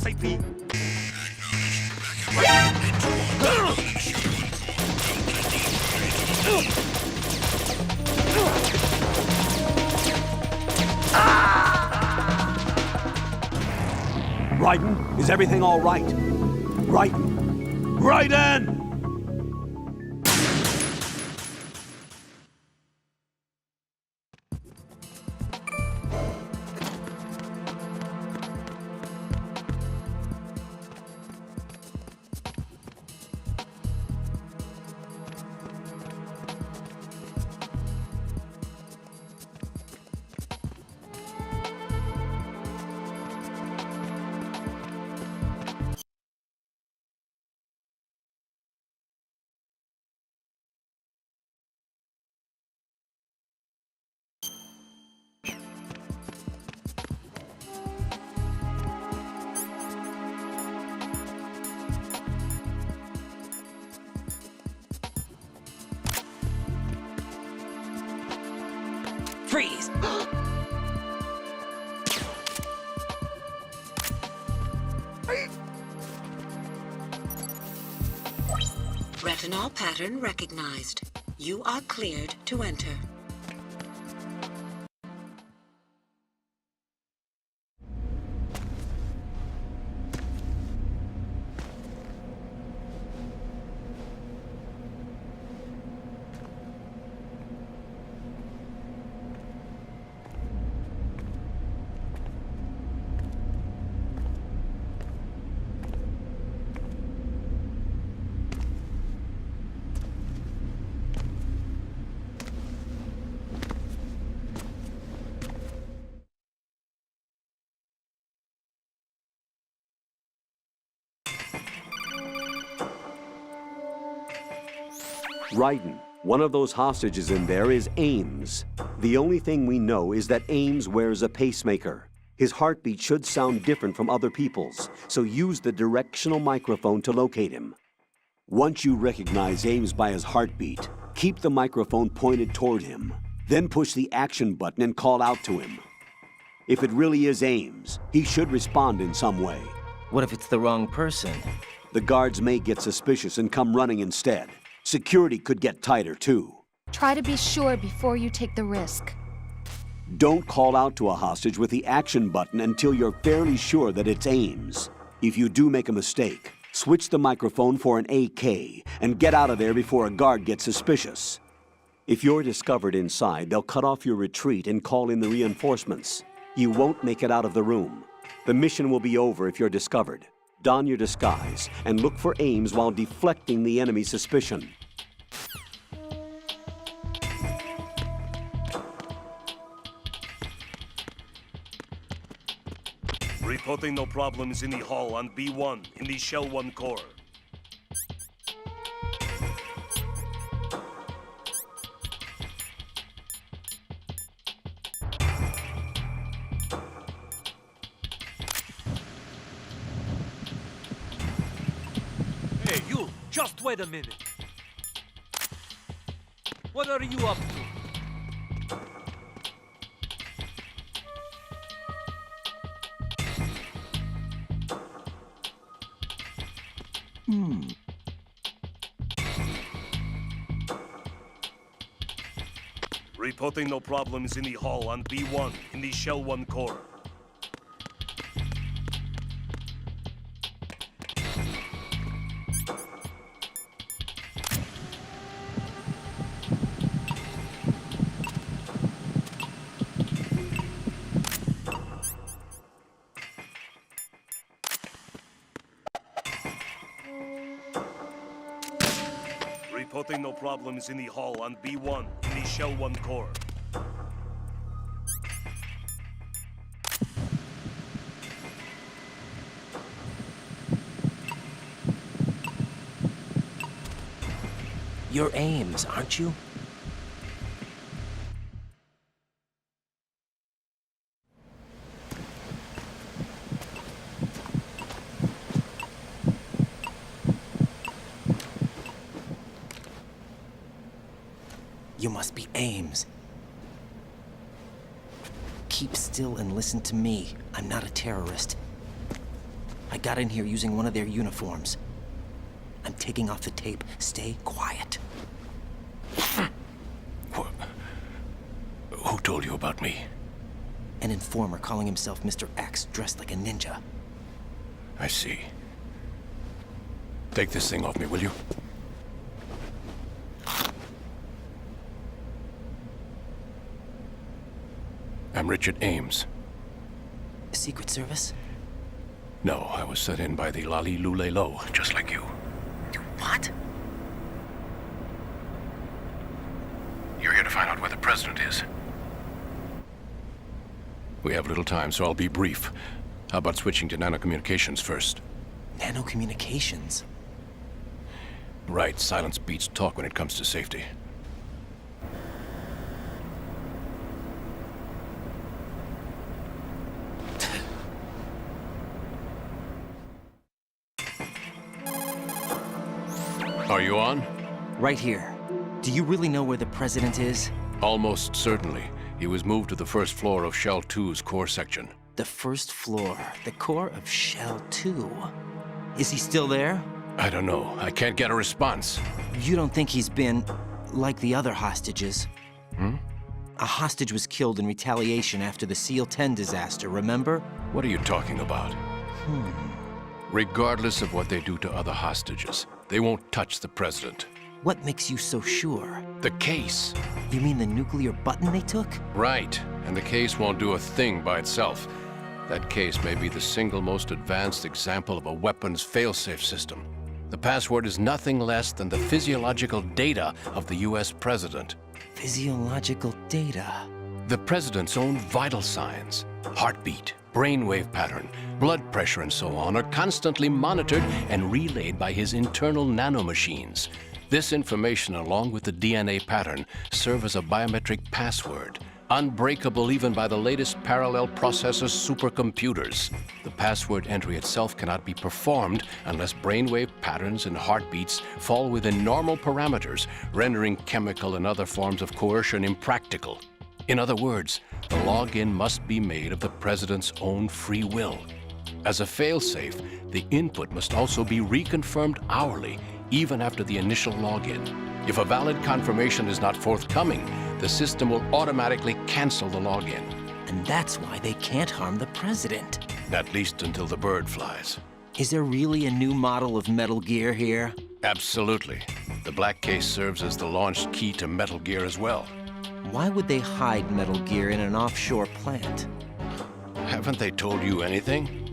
ASAP. Raiden, is everything all right? Raiden! Raiden! Freeze! Retinol pattern recognized. You are cleared to enter. Raiden, one of those hostages in there is Ames. The only thing we know is that Ames wears a pacemaker. His heartbeat should sound different from other people's, so use the directional microphone to locate him. Once you recognize Ames by his heartbeat, keep the microphone pointed toward him. Then push the action button and call out to him. If it really is Ames, he should respond in some way. What if it's the wrong person? The guards may get suspicious and come running instead. Security could get tighter, too. Try to be sure before you take the risk. Don't call out to a hostage with the action button until you're fairly sure that it's Ames. If you do make a mistake, switch the microphone for an AK and get out of there before a guard gets suspicious. If you're discovered inside, they'll cut off your retreat and call in the reinforcements. You won't make it out of the room. The mission will be over if you're discovered. Don your disguise and look for Ames while deflecting the enemy's suspicion. Reporting no problems in the hall on B1 in the Shell 1 core. Hey, you! Just wait a minute. What are you up to? Reporting no problems in the hall on B1 in the Shell 1 core. Reporting no problems in the hall on B1 in the Shell 1 core. You're Ames, aren't you? You must be Ames. Keep still and listen to me. I'm not a terrorist. I got in here using one of their uniforms. I'm taking off the tape. Stay quiet. Who told you about me? An informer calling himself Mr. X, dressed like a ninja. I see. Take this thing off me, will you? I'm Richard Ames. Secret Service? No, I was sent in by the Lali Lule Lo, just like you. What? You're here to find out where the president is. We have little time, so I'll be brief. How about switching to nanocommunications first? Nanocommunications? Right, silence beats talk when it comes to safety. Are you on? Right here. Do you really know where the president is? Almost certainly. He was moved to the first floor of Shell 2's core section. The first floor. The core of Shell 2. Is he still there? I don't know. I can't get a response. You don't think he's been like the other hostages? A hostage was killed in retaliation after the SEAL 10 disaster, remember? What are you talking about? Regardless of what they do to other hostages, they won't touch the president. What makes you so sure? The case. You mean the nuclear button they took? Right. And the case won't do a thing by itself. That case may be the single most advanced example of a weapons failsafe system. The password is nothing less than the physiological data of the US president. Physiological data? The president's own vital signs, heartbeat, brainwave pattern, blood pressure, and so on, are constantly monitored and relayed by his internal nanomachines. This information, along with the DNA pattern, serve as a biometric password, unbreakable even by the latest parallel processor supercomputers. The password entry itself cannot be performed unless brainwave patterns and heartbeats fall within normal parameters, rendering chemical and other forms of coercion impractical. In other words, the login must be made of the president's own free will. As a failsafe, the input must also be reconfirmed hourly, even after the initial login. If a valid confirmation is not forthcoming, the system will automatically cancel the login. And that's why they can't harm the president. At least until the bird flies. Is there really a new model of Metal Gear here? Absolutely. The black case serves as the launch key to Metal Gear as well. Why would they hide Metal Gear in an offshore plant? Haven't they told you anything?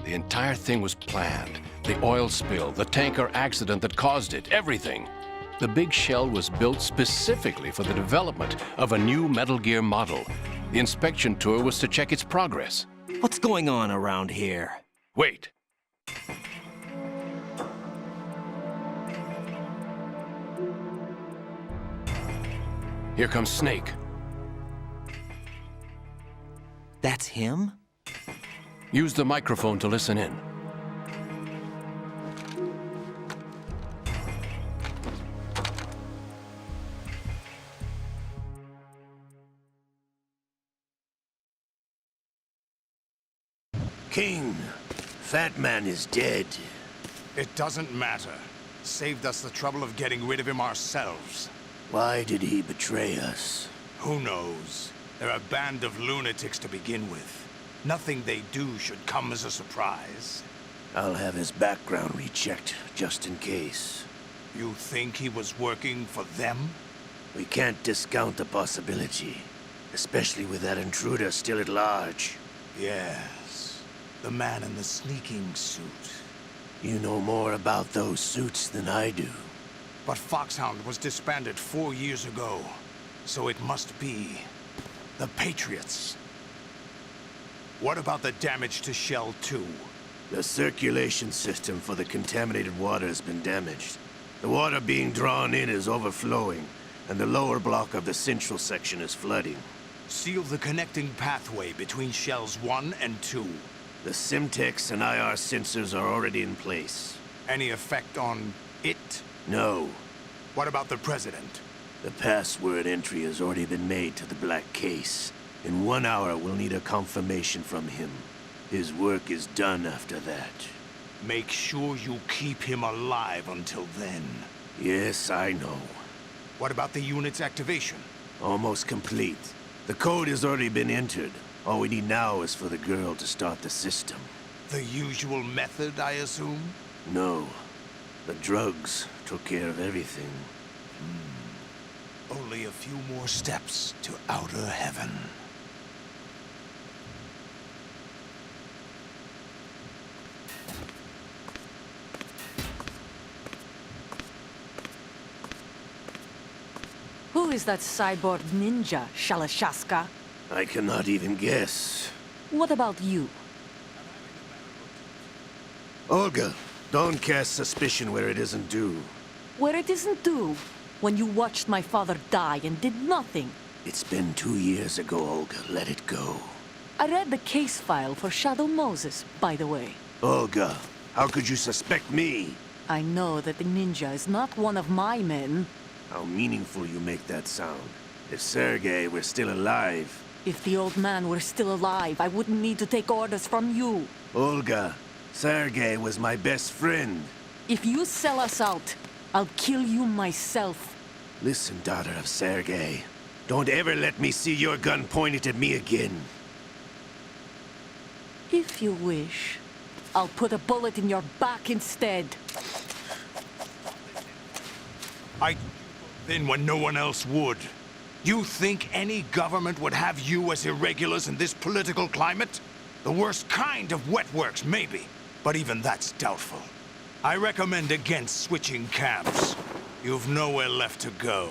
The entire thing was planned. The oil spill, the tanker accident that caused it, everything. The big shell was built specifically for the development of a new Metal Gear model. The inspection tour was to check its progress. What's going on around here? Wait. Here comes Snake. That's him? Use the microphone to listen in. King, Fat Man is dead. It doesn't matter. Saved us the trouble of getting rid of him ourselves. Why did he betray us? Who knows? They're a band of lunatics to begin with. Nothing they do should come as a surprise. I'll have his background rechecked, just in case. You think he was working for them? We can't discount the possibility, especially with that intruder still at large. Yes. The man in the sneaking suit. You know more about those suits than I do. But Foxhound was disbanded 4 years ago. So it must be the Patriots. What about the damage to Shell 2? The circulation system for the contaminated water has been damaged. The water being drawn in is overflowing, and the lower block of the central section is flooding. Seal the connecting pathway between Shells 1 and 2. The Simtex and IR sensors are already in place. Any effect on it? No. What about the President? The password entry has already been made to the black case. In 1 hour, we'll need a confirmation from him. His work is done after that. Make sure you keep him alive until then. Yes, I know. What about the unit's activation? Almost complete. The code has already been entered. All we need now is for the girl to start the system. The usual method, I assume? No. The drugs took care of everything. Only a few more steps to outer heaven. Who is that cyborg ninja, Shalashaska? I cannot even guess. What about you? Olga, don't cast suspicion where it isn't due. Where it isn't due, when you watched my father die and did nothing. It's been 2 years ago, Olga. Let it go. I read the case file for Shadow Moses, by the way. Olga, how could you suspect me? I know that the ninja is not one of my men. How meaningful you make that sound. If Sergei were still alive... If the old man were still alive, I wouldn't need to take orders from you. Olga, Sergei was my best friend. If you sell us out, I'll kill you myself. Listen, daughter of Sergei. Don't ever let me see your gun pointed at me again. If you wish, I'll put a bullet in your back instead. I then when no one else would. You think any government would have you as irregulars in this political climate? The worst kind of wet works, maybe. But even that's doubtful. I recommend against switching camps. You've nowhere left to go.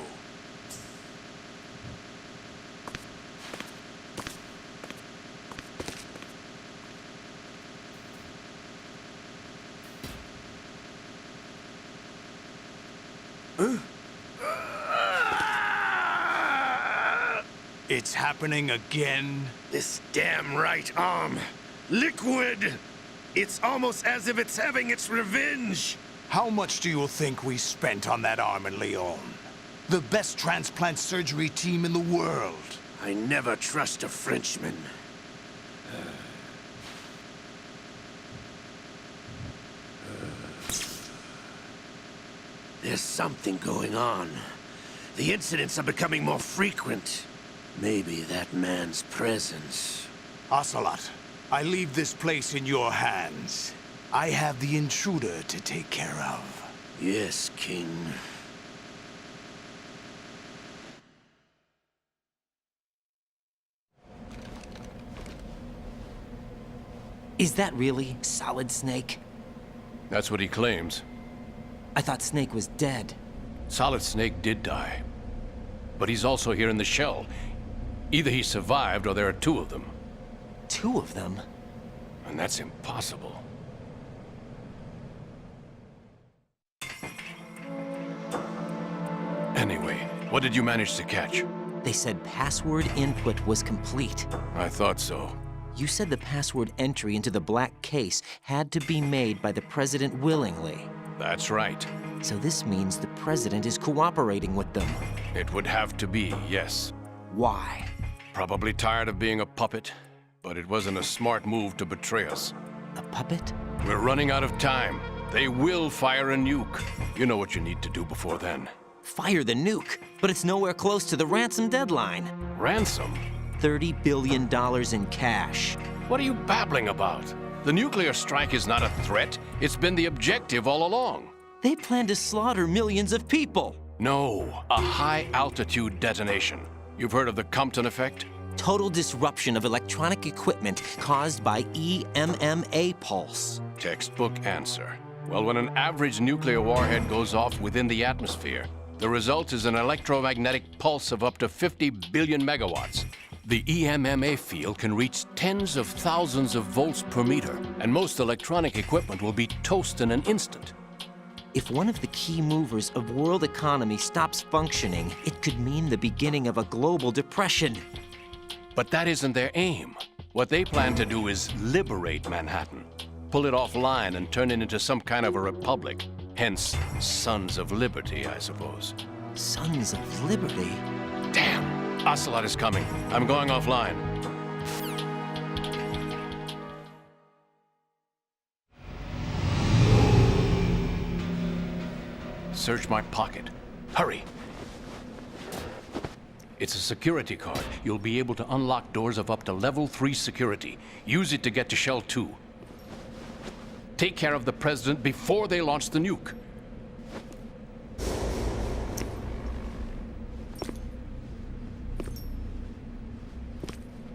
It's happening again? This damn right arm. Liquid! It's almost as if it's having its revenge. How much do you think we spent on that arm in Lyon? The best transplant surgery team in the world. I never trust a Frenchman. There's something going on. The incidents are becoming more frequent. Maybe that man's presence. Ocelot, I leave this place in your hands. I have the intruder to take care of. Yes, King. Is that really Solid Snake? That's what he claims. I thought Snake was dead. Solid Snake did die. But he's also here in the shell. Either he survived or there are two of them. Two of them? And that's impossible. Anyway, what did you manage to catch? They said password input was complete. I thought so. You said the password entry into the black case had to be made by the president willingly. That's right. So this means the president is cooperating with them. It would have to be, yes. Why? Probably tired of being a puppet, but it wasn't a smart move to betray us. A puppet? We're running out of time. They will fire a nuke. You know what you need to do before then. Fire the nuke, but it's nowhere close to the ransom deadline. Ransom? $30 billion in cash. What are you babbling about? The nuclear strike is not a threat. It's been the objective all along. They plan to slaughter millions of people. No, a high-altitude detonation. You've heard of the Compton effect? Total disruption of electronic equipment caused by EMMA pulse. Textbook answer. Well, when an average nuclear warhead goes off within the atmosphere, the result is an electromagnetic pulse of up to 50 billion megawatts. The EMMA field can reach tens of thousands of volts per meter, and most electronic equipment will be toast in an instant. If one of the key movers of world economy stops functioning, it could mean the beginning of a global depression. But that isn't their aim. What they plan to do is liberate Manhattan, pull it offline and turn it into some kind of a republic. Hence, Sons of Liberty, I suppose. Sons of Liberty? Damn! Ocelot is coming. I'm going offline. search my pocket. Hurry! It's a security card. You'll be able to unlock doors of up to level 3 security. Use it to get to Shell 2. Take care of the President before they launch the nuke.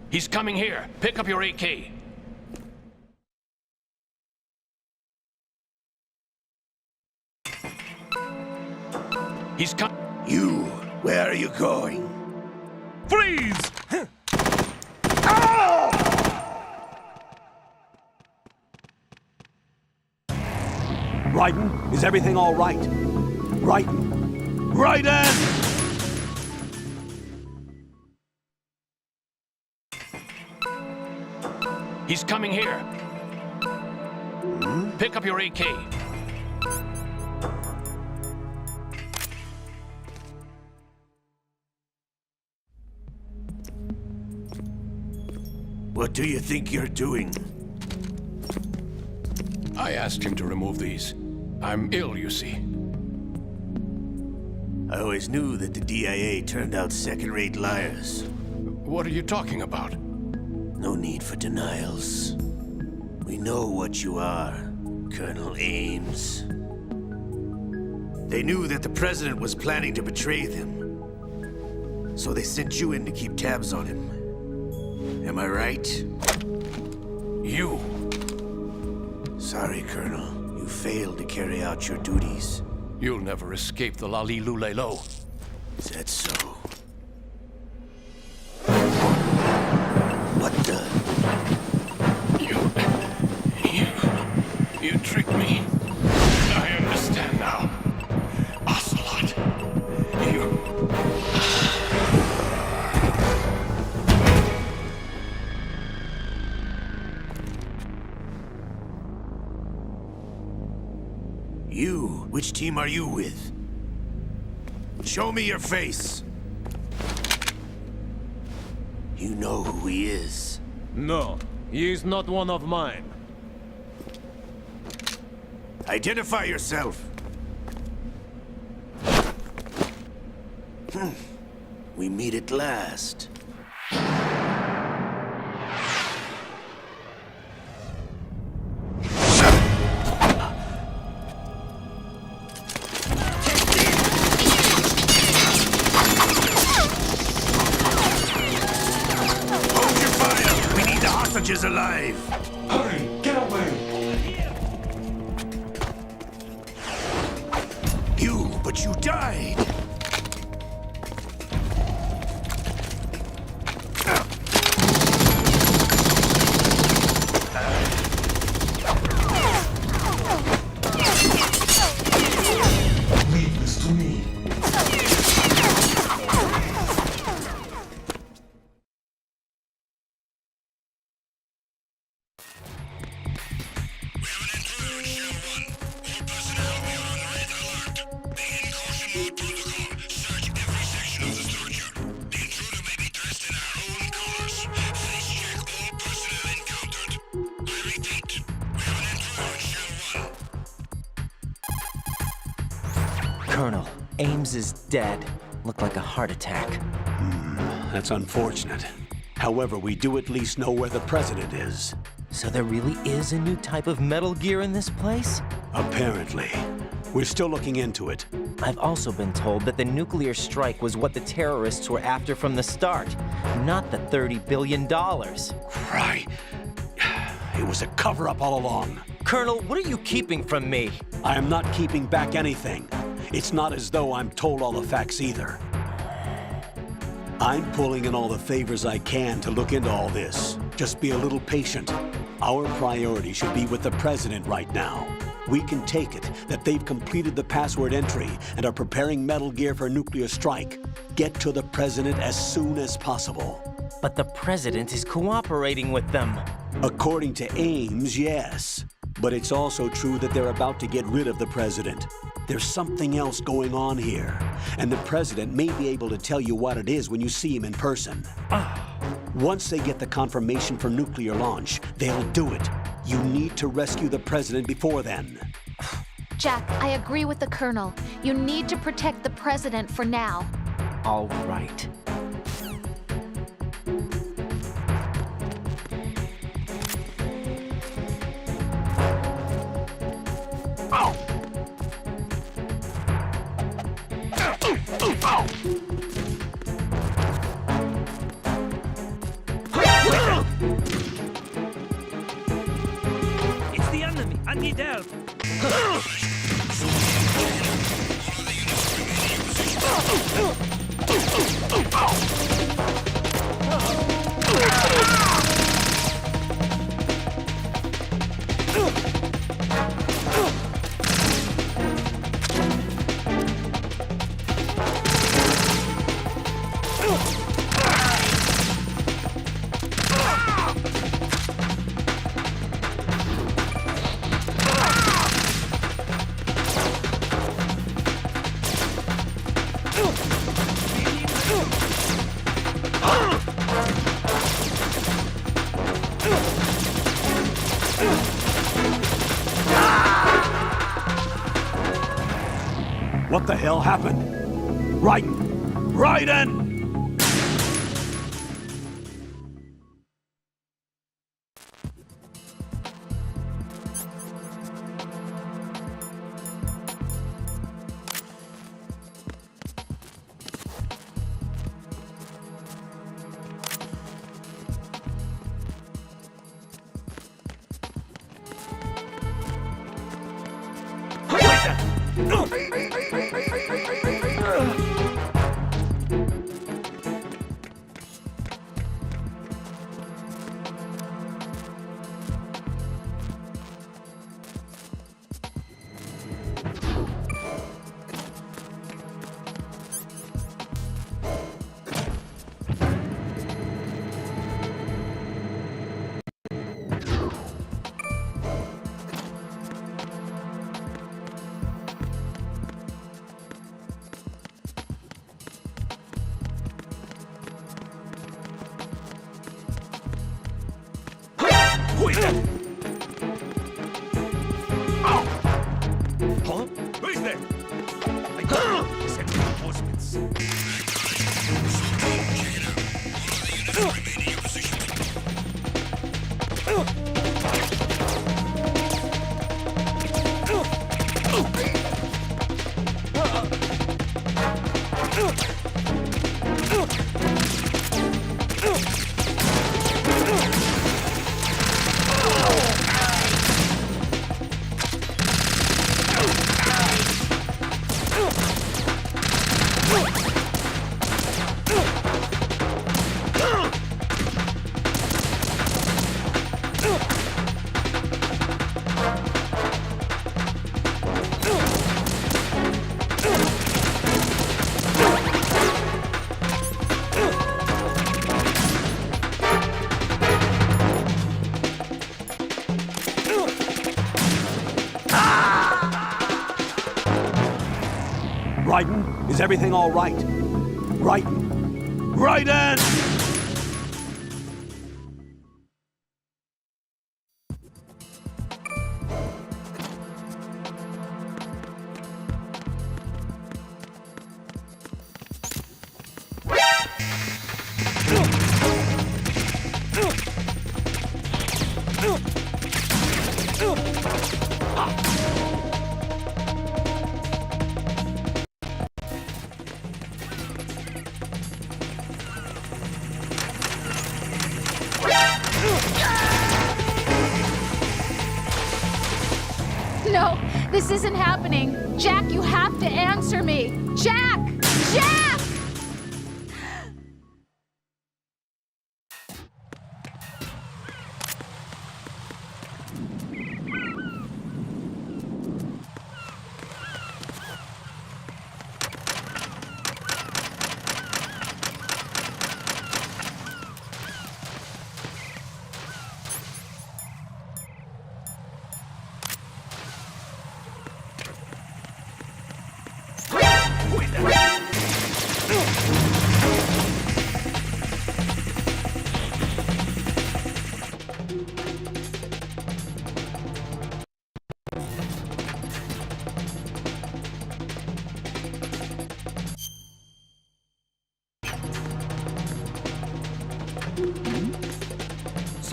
He's coming here. Pick up your AK. He's come. You, where are you going? Freeze! Raiden, is everything all right? Raiden! Raiden! He's coming here. Pick up your AK. What do you think you're doing? I asked him to remove these. I'm ill, you see. I always knew that the DIA turned out second-rate liars. What are you talking about? No need for denials. We know what you are, Colonel Ames. They knew that the President was planning to betray them. So they sent you in to keep tabs on him. Am I right? You. Sorry, Colonel. You failed to carry out your duties. You'll never escape the Lali Lulelo. Is that so? What the? You tricked me. I understand now. Ocelot. You? Which team are you with? Show me your face. You know who he is. No, he is not one of mine. Identify yourself. We meet at last. Hold your fire! We need the hostages alive! Hurry, get away! But you died! Leave this to me. Colonel, Ames is dead. Looked like a heart attack. That's unfortunate. However, we do at least know where the President is. So there really is a new type of Metal Gear in this place? Apparently. We're still looking into it. I've also been told that the nuclear strike was what the terrorists were after from the start, not the $30 billion. Right. It was a cover-up all along. Colonel, what are you keeping from me? I am not keeping back anything. It's not as though I'm told all the facts either. I'm pulling in all the favors I can to look into all this. Just be a little patient. Our priority should be with the President right now. We can take it that they've completed the password entry and are preparing Metal Gear for a nuclear strike. Get to the President as soon as possible. But the President is cooperating with them. According to Ames, yes. But it's also true that they're about to get rid of the President. There's something else going on here, and the President may be able to tell you what it is when you see him in person. Once they get the confirmation for nuclear launch, they'll do it. You need to rescue the President before then. Jack, I agree with the Colonel. You need to protect the President for now. All right. It's the enemy. I need help. What the hell happened? Raiden! Raiden! Who is that? Huh? Who is that? I can't send reinforcements. Raiden, is everything all right? Raiden! Raiden! No, this isn't happening. Jack, you have to answer me. Jack! Jack!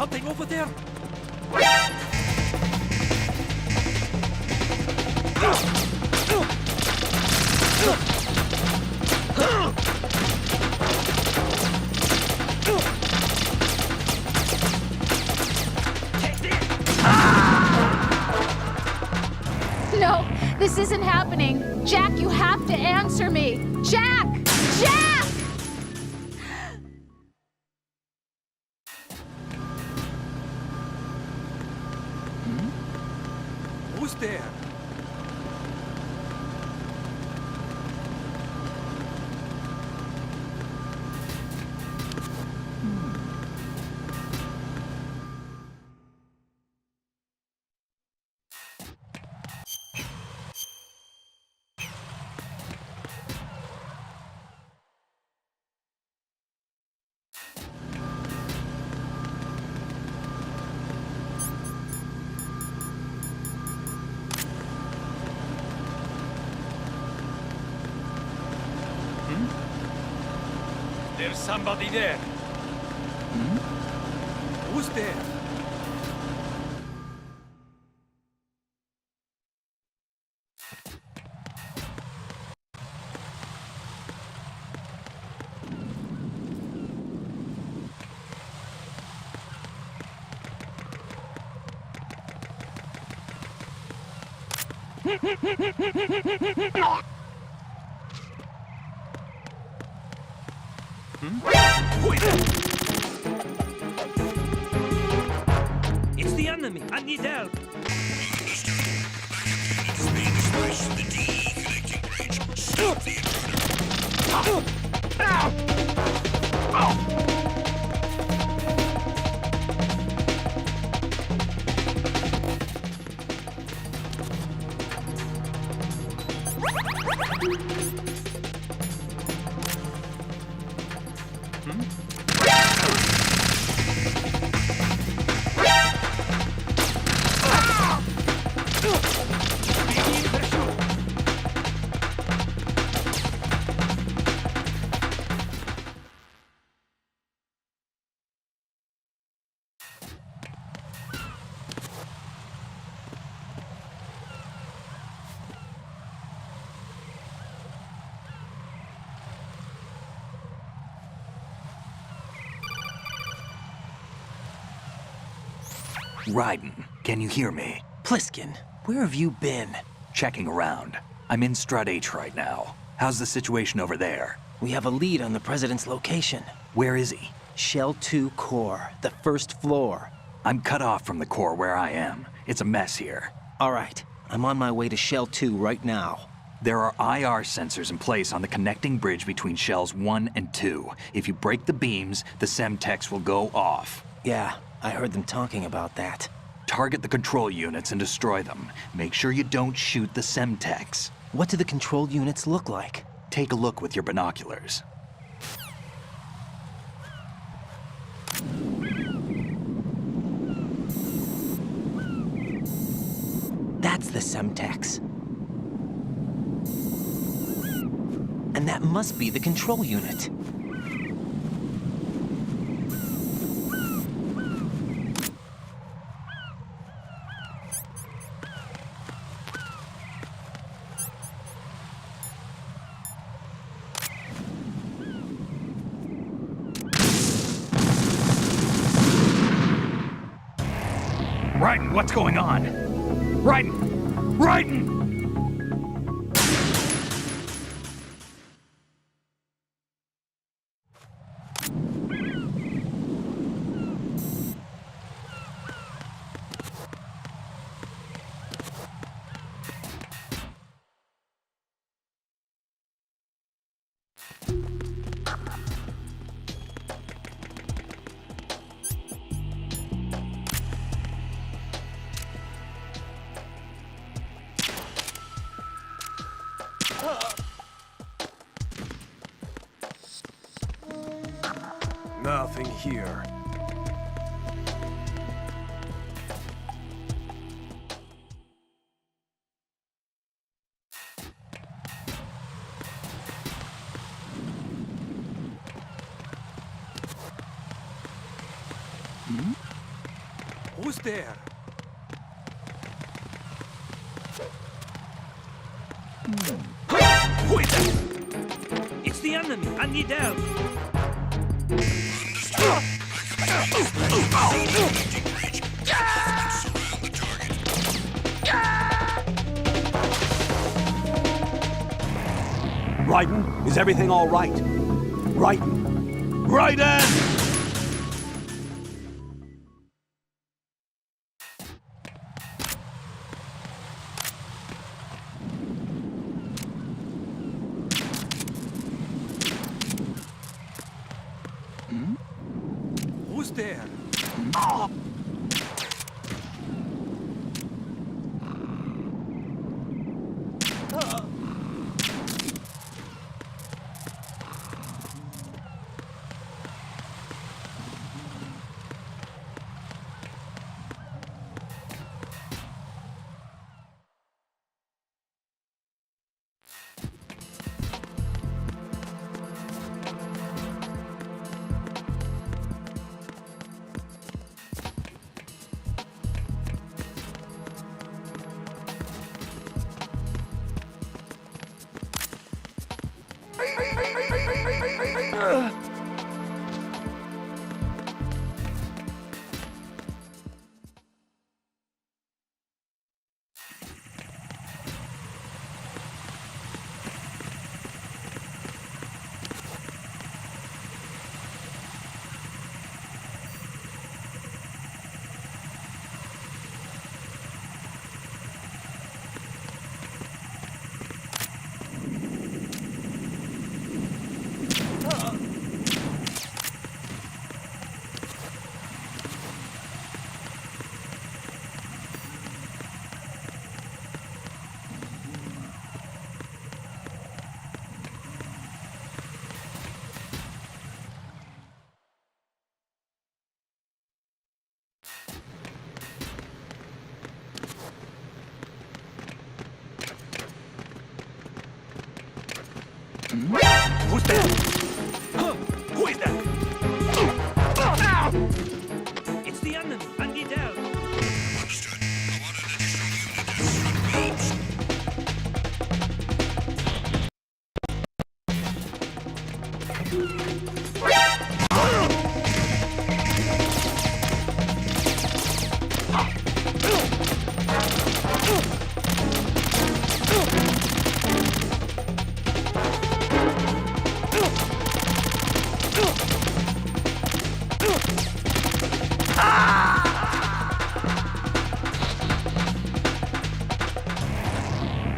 something over there? No, this isn't happening. Jack, you have to answer me. Jack! Jack! Who's there? There's somebody there. Who's there? Who is it? It's the enemy. I need help. Raiden, can you hear me? Pliskin, where have you been? Checking around. I'm in Strut H right now. How's the situation over there? We have a lead on the president's location. Where is he? Shell 2 core, the first floor. I'm cut off from the core where I am. It's a mess here. All right, I'm on my way to Shell 2 right now. There are IR sensors in place on the connecting bridge between Shells 1 and 2. If you break the beams, the Semtex will go off. Yeah, I heard them talking about that. Target the control units and destroy them. Make sure you don't shoot the Semtex. What do the control units look like? Take a look with your binoculars. That's the Semtex. And that must be the control unit. Raiden, what's going on? Raiden! Raiden! Nothing here. Who's there? Who is that? It's the enemy. I need help. Raiden, is everything all right? Raiden! Raiden! Who's there? Who's there? Who is that? It's the enemy. I need help. Understood. I want an additional unit to disrupt beams.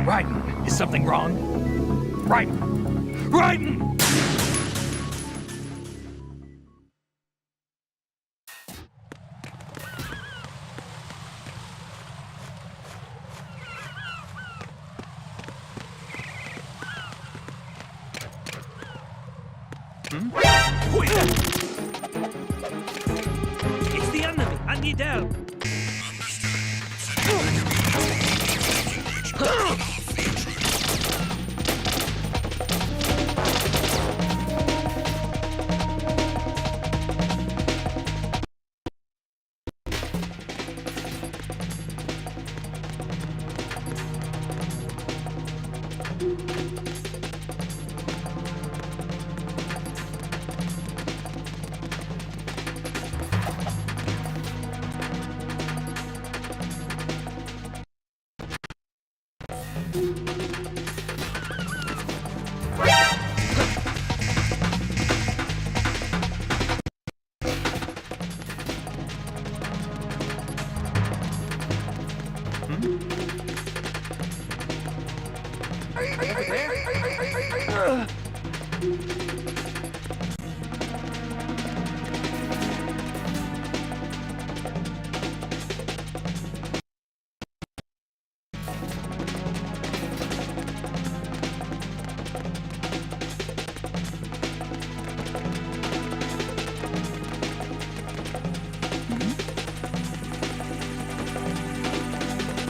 Raiden, is something wrong? Raiden! Raiden! Who is that? It's the enemy. I need help.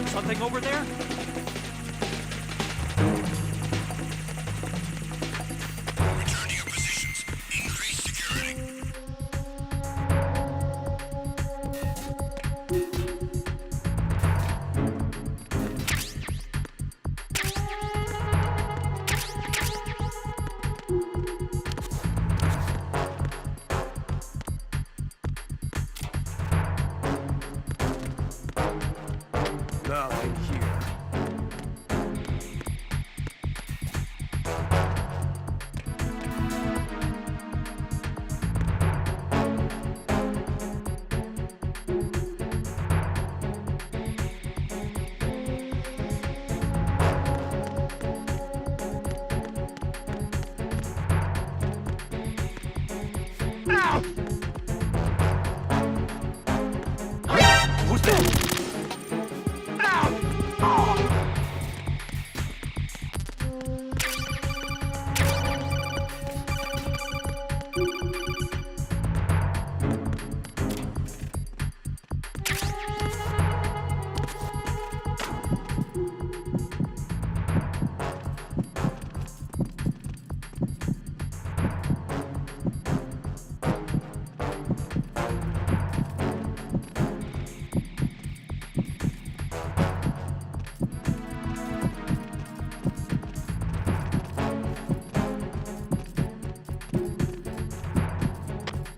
Something over there? Return to your positions. Increase security.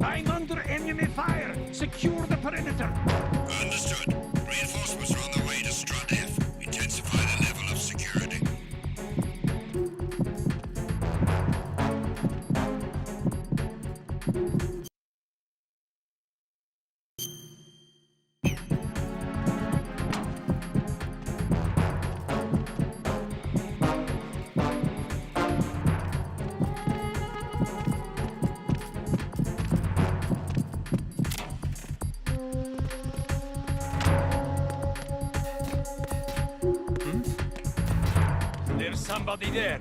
I'm under enemy fire. Secure the perimeter. Understood. Reinforcements are on the way to Strut F. Intensify the level of security. There's somebody there.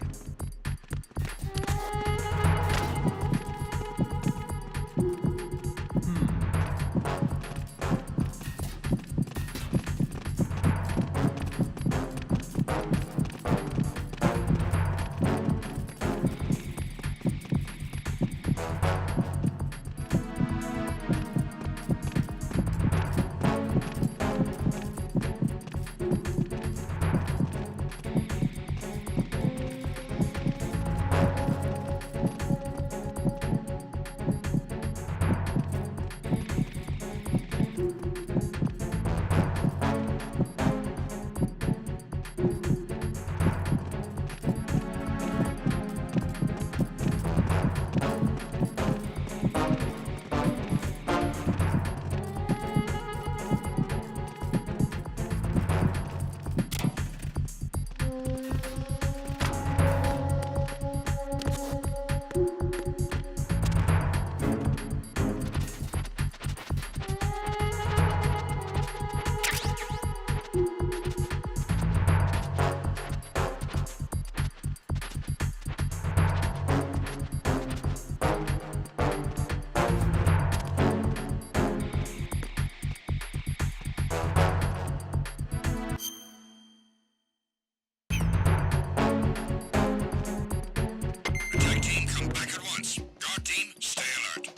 Attack team, come back at once. Guard team, stay alert.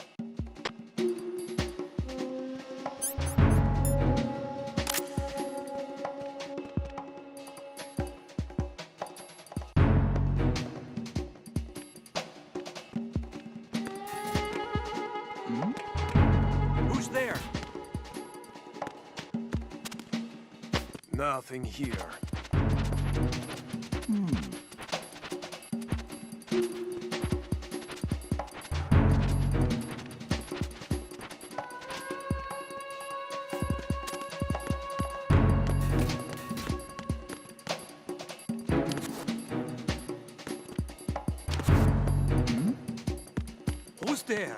Who's there? Nothing here. Who's there?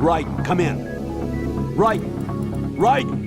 Raiden, come in. Raiden! Raiden!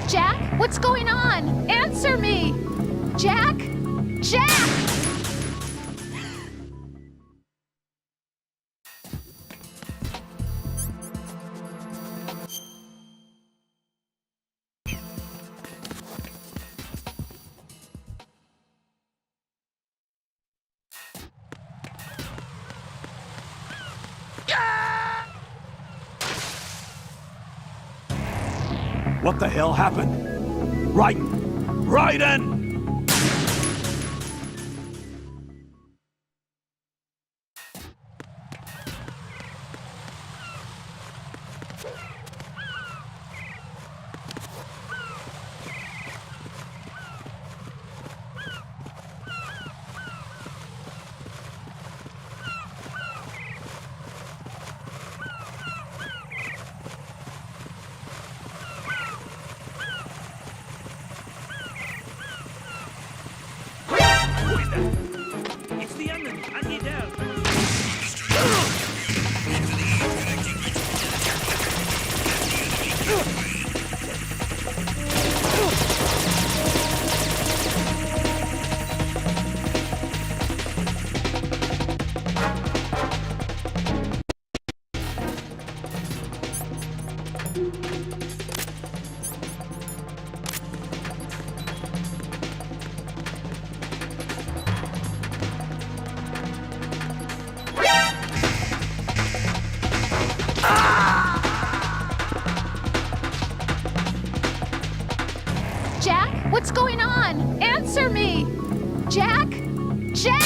Jack, what's going on? Answer me! Jack? Jack! What the hell happened? Raiden! Raiden! It's the enemy! I need help! Jack, what's going on? Answer me! Jack? Jack!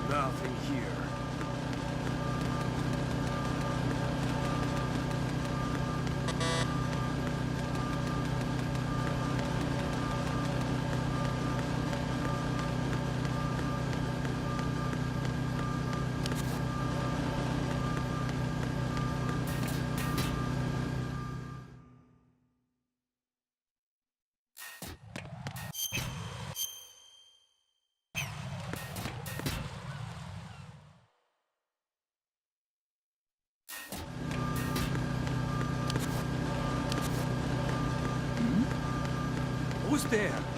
Nothing here. was there.